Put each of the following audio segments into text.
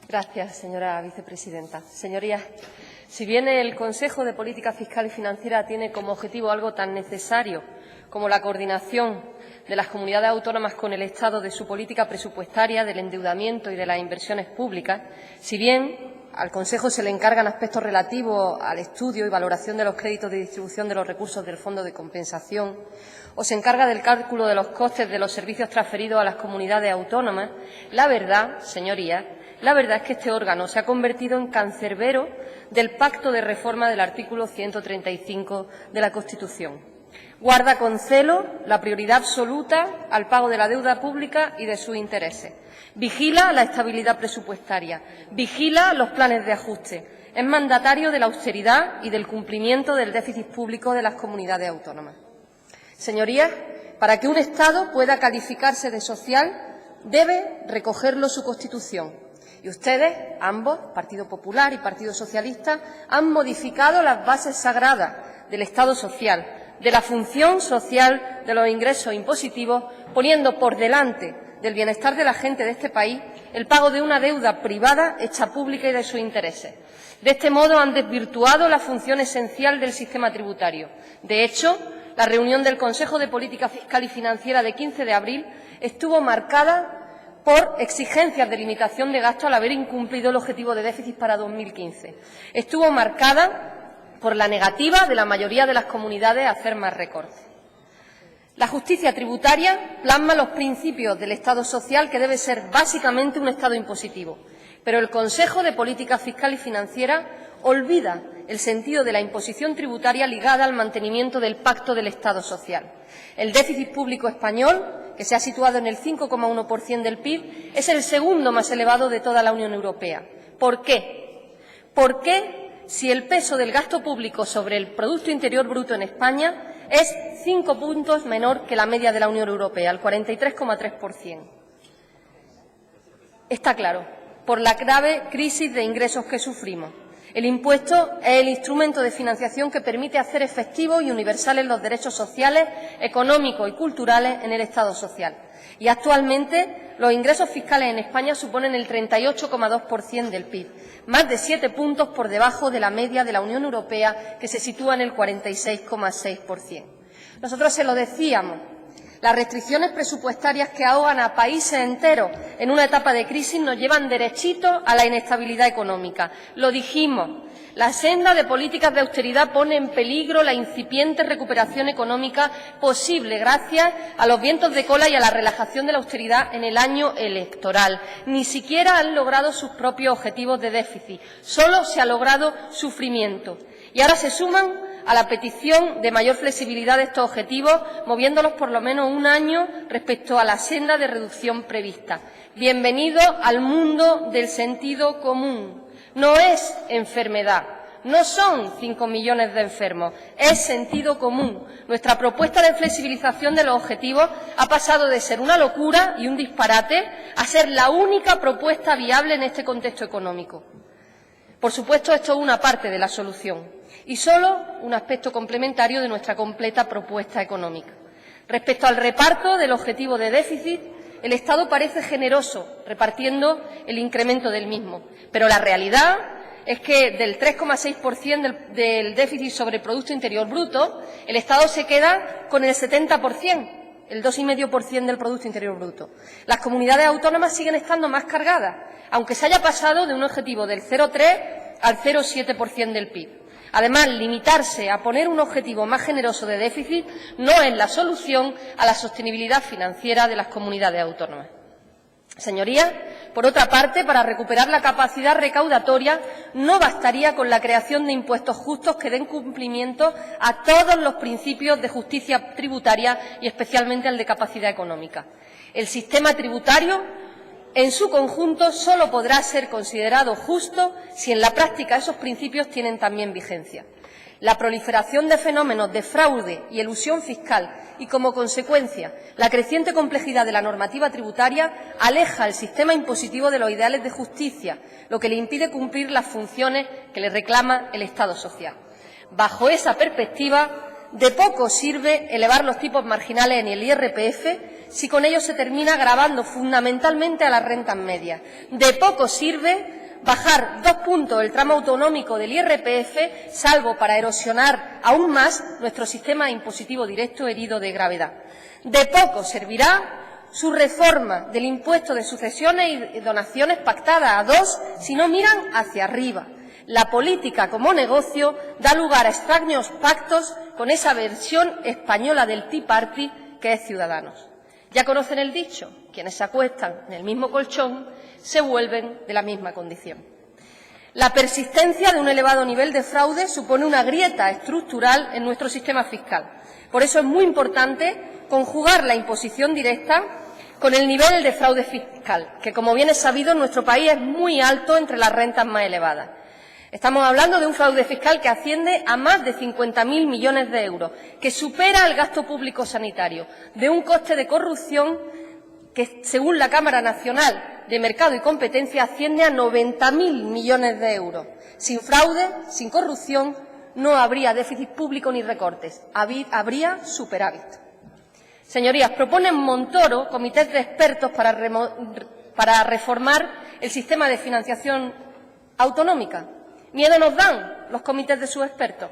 Gracias, señora vicepresidenta. Señorías, si bien el Consejo de Política Fiscal y Financiera tiene como objetivo algo tan necesario como la coordinación de las comunidades autónomas con el Estado de su política presupuestaria, del endeudamiento y de las inversiones públicas, si bien al Consejo se le encargan aspectos relativos al estudio y valoración de los créditos de distribución de los recursos del Fondo de Compensación, o se encarga del cálculo de los costes de los servicios transferidos a las comunidades autónomas, la verdad, señorías, es que este órgano se ha convertido en cancerbero del pacto de reforma del artículo 135 de la Constitución. Guarda con celo la prioridad absoluta al pago de la deuda pública y de sus intereses. Vigila la estabilidad presupuestaria. Vigila los planes de ajuste. Es mandatario de la austeridad y del cumplimiento del déficit público de las comunidades autónomas. Señorías, para que un Estado pueda calificarse de social, debe recogerlo su Constitución. Y ustedes, ambos, Partido Popular y Partido Socialista, han modificado las bases sagradas del Estado social, de la función social de los ingresos impositivos, poniendo por delante del bienestar de la gente de este país el pago de una deuda privada hecha pública y de sus intereses. De este modo han desvirtuado la función esencial del sistema tributario. De hecho, la reunión del Consejo de Política Fiscal y Financiera de 15 de abril estuvo marcada por exigencias de limitación de gasto al haber incumplido el objetivo de déficit para 2015. Estuvo marcada por la negativa de la mayoría de las comunidades a hacer más recortes. La justicia tributaria plasma los principios del Estado social, que debe ser básicamente un Estado impositivo, pero el Consejo de Política Fiscal y Financiera olvida el sentido de la imposición tributaria ligada al mantenimiento del pacto del Estado social. El déficit público español, que se ha situado en el 5,1% del PIB, es el segundo más elevado de toda la Unión Europea. ¿Por qué? ¿Por qué, si el peso del gasto público sobre el Producto Interior Bruto en España es 5 puntos menor que la media de la Unión Europea, el 43,3%? Está claro, por la grave crisis de ingresos que sufrimos. El impuesto es el instrumento de financiación que permite hacer efectivos y universales los derechos sociales, económicos y culturales en el Estado social. Y actualmente los ingresos fiscales en España suponen el 38,2% del PIB, más de 7 puntos por debajo de la media de la Unión Europea, que se sitúa en el 46,6%. Nosotros se lo decíamos. Las restricciones presupuestarias que ahogan a países enteros en una etapa de crisis nos llevan derechito a la inestabilidad económica. Lo dijimos. La senda de políticas de austeridad pone en peligro la incipiente recuperación económica posible gracias a los vientos de cola y a la relajación de la austeridad en el año electoral. Ni siquiera han logrado sus propios objetivos de déficit. Solo se ha logrado sufrimiento. Y ahora se suman a la petición de mayor flexibilidad de estos objetivos, moviéndolos por lo menos un año respecto a la senda de reducción prevista. Bienvenido al mundo del sentido común. No es enfermedad, no son 5 millones de enfermos, es sentido común. Nuestra propuesta de flexibilización de los objetivos ha pasado de ser una locura y un disparate a ser la única propuesta viable en este contexto económico. Por supuesto, esto es una parte de la solución y solo un aspecto complementario de nuestra completa propuesta económica. Respecto al reparto del objetivo de déficit, el Estado parece generoso repartiendo el incremento del mismo, pero la realidad es que del 3,6% del déficit sobre el Producto Interior Bruto, el Estado se queda con el 70%, el 2,5% del Producto Interior Bruto. Las comunidades autónomas siguen estando más cargadas, aunque se haya pasado de un objetivo del 0,3 al 0,7% del PIB. Además, limitarse a poner un objetivo más generoso de déficit no es la solución a la sostenibilidad financiera de las comunidades autónomas. Señorías, por otra parte, para recuperar la capacidad recaudatoria no bastaría con la creación de impuestos justos que den cumplimiento a todos los principios de justicia tributaria y especialmente al de capacidad económica. El sistema tributario en su conjunto solo podrá ser considerado justo si en la práctica esos principios tienen también vigencia. La proliferación de fenómenos de fraude y elusión fiscal y, como consecuencia, la creciente complejidad de la normativa tributaria aleja al sistema impositivo de los ideales de justicia, lo que le impide cumplir las funciones que le reclama el Estado social. Bajo esa perspectiva, de poco sirve elevar los tipos marginales en el IRPF si con ello se termina gravando fundamentalmente a las rentas medias. De poco sirve bajar 2 puntos el tramo autonómico del IRPF, salvo para erosionar aún más nuestro sistema impositivo directo herido de gravedad. De poco servirá su reforma del impuesto de sucesiones y donaciones pactada a 2 si no miran hacia arriba. La política como negocio da lugar a extraños pactos con esa versión española del Tea Party que es Ciudadanos. Ya conocen el dicho, quienes se acuestan en el mismo colchón se vuelven de la misma condición. La persistencia de un elevado nivel de fraude supone una grieta estructural en nuestro sistema fiscal. Por eso es muy importante conjugar la imposición directa con el nivel de fraude fiscal, que, como bien es sabido, en nuestro país es muy alto entre las rentas más elevadas. Estamos hablando de un fraude fiscal que asciende a más de 50.000 millones de euros, que supera el gasto público sanitario, de un coste de corrupción que, según la Cámara Nacional de Mercado y Competencia, asciende a 90.000 millones de euros. Sin fraude, sin corrupción, no habría déficit público ni recortes, habría superávit. Señorías, proponen Montoro comités de expertos para reformar el sistema de financiación autonómica. Miedo nos dan los comités de sus expertos,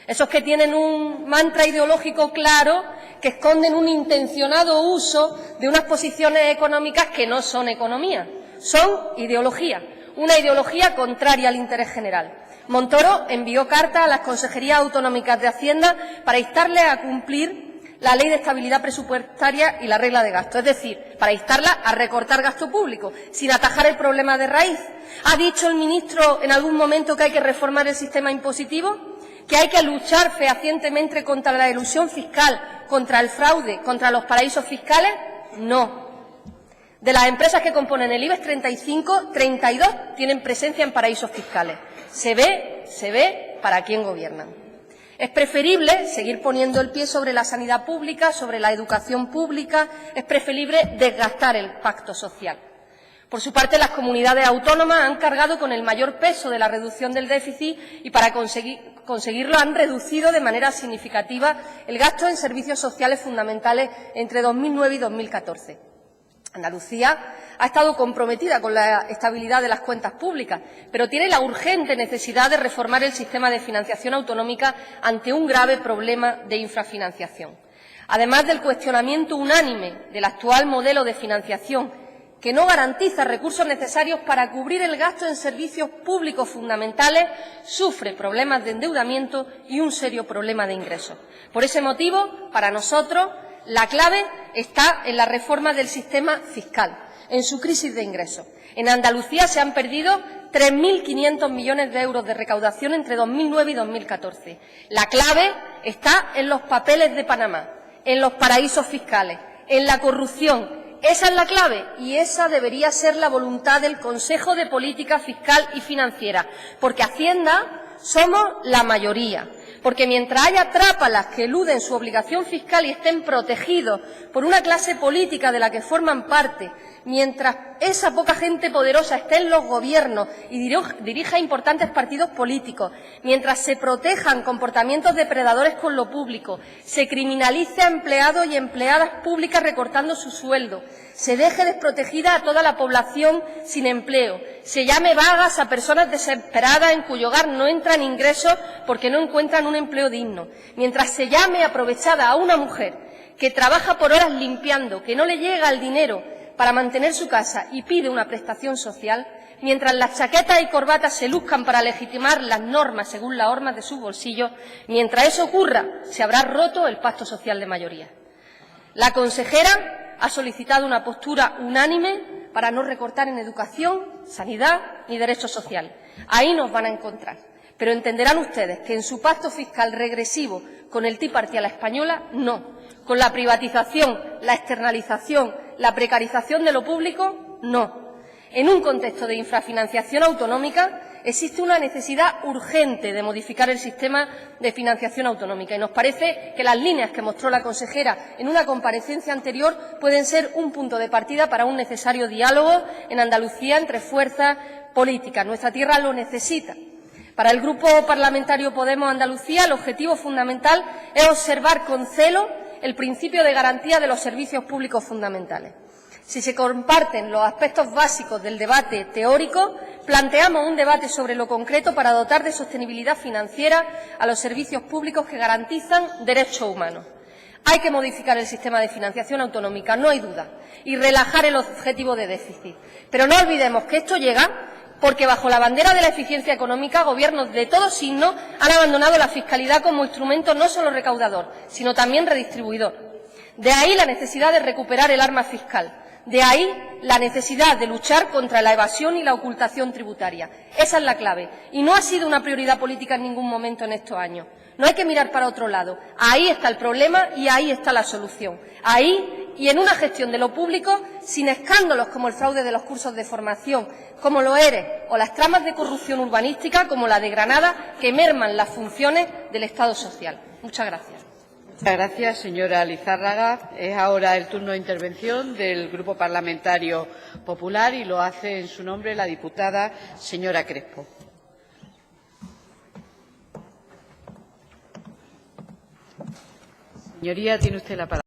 esos que tienen un mantra ideológico claro, que esconden un intencionado uso de unas posiciones económicas que no son economía, son ideología, una ideología contraria al interés general. Montoro envió carta a las consejerías autonómicas de Hacienda para instarles a cumplir la Ley de Estabilidad Presupuestaria y la regla de gasto, es decir, para instarla a recortar gasto público, sin atajar el problema de raíz. ¿Ha dicho el ministro en algún momento que hay que reformar el sistema impositivo? ¿Que hay que luchar fehacientemente contra la elusión fiscal, contra el fraude, contra los paraísos fiscales? No. De las empresas que componen el IBEX 35, 32 tienen presencia en paraísos fiscales. Se ve para quién gobiernan. Es preferible seguir poniendo el pie sobre la sanidad pública, sobre la educación pública, es preferible desgastar el pacto social. Por su parte, las comunidades autónomas han cargado con el mayor peso de la reducción del déficit y para conseguirlo han reducido de manera significativa el gasto en servicios sociales fundamentales entre 2009 y 2014. Andalucía ha estado comprometida con la estabilidad de las cuentas públicas, pero tiene la urgente necesidad de reformar el sistema de financiación autonómica ante un grave problema de infrafinanciación. Además del cuestionamiento unánime del actual modelo de financiación, que no garantiza recursos necesarios para cubrir el gasto en servicios públicos fundamentales, sufre problemas de endeudamiento y un serio problema de ingresos. Por ese motivo, para nosotros, la clave está en la reforma del sistema fiscal, en su crisis de ingresos. En Andalucía se han perdido 3.500 millones de euros de recaudación entre 2009 y 2014. La clave está en los papeles de Panamá, en los paraísos fiscales, en la corrupción. Esa es la clave y esa debería ser la voluntad del Consejo de Política Fiscal y Financiera, porque Hacienda somos la mayoría. Porque mientras haya trápalas que eluden su obligación fiscal y estén protegidos por una clase política de la que forman parte, mientras esa poca gente poderosa esté en los gobiernos y dirija importantes partidos políticos, mientras se protejan comportamientos depredadores con lo público, se criminalice a empleados y empleadas públicas recortando su sueldo, se deje desprotegida a toda la población sin empleo, se llame vagas a personas desesperadas en cuyo hogar no entran ingresos porque no encuentran un empleo digno, mientras se llame aprovechada a una mujer que trabaja por horas limpiando, que no le llega el dinero para mantener su casa y pide una prestación social, mientras las chaquetas y corbatas se luzcan para legitimar las normas según las hormas de sus bolsillos, mientras eso ocurra, se habrá roto el pacto social de mayoría. La consejera ha solicitado una postura unánime para no recortar en educación, sanidad ni derechos sociales. Ahí nos van a encontrar. Pero entenderán ustedes que en su pacto fiscal regresivo con el Tea Party a la española, no. Con la privatización, la externalización, la precarización de lo público, no. En un contexto de infrafinanciación autonómica existe una necesidad urgente de modificar el sistema de financiación autonómica y nos parece que las líneas que mostró la consejera en una comparecencia anterior pueden ser un punto de partida para un necesario diálogo en Andalucía entre fuerzas políticas. Nuestra tierra lo necesita. Para el Grupo Parlamentario Podemos Andalucía, el objetivo fundamental es observar con celo el principio de garantía de los servicios públicos fundamentales. Si se comparten los aspectos básicos del debate teórico, planteamos un debate sobre lo concreto para dotar de sostenibilidad financiera a los servicios públicos que garantizan derechos humanos. Hay que modificar el sistema de financiación autonómica, no hay duda, y relajar el objetivo de déficit. Pero no olvidemos que esto llega porque, bajo la bandera de la eficiencia económica, gobiernos de todo signo han abandonado la fiscalidad como instrumento no solo recaudador, sino también redistribuidor. De ahí la necesidad de recuperar el arma fiscal. De ahí la necesidad de luchar contra la evasión y la ocultación tributaria. Esa es la clave. Y no ha sido una prioridad política en ningún momento en estos años. No hay que mirar para otro lado. Ahí está el problema y ahí está la solución. Ahí y en una gestión de lo público sin escándalos como el fraude de los cursos de formación, como los ERE o las tramas de corrupción urbanística como la de Granada, que merman las funciones del Estado social. Muchas gracias. Muchas gracias, señora Lizárraga. Es ahora el turno de intervención del Grupo Parlamentario Popular y lo hace en su nombre la diputada señora Crespo. Señoría, tiene usted la palabra.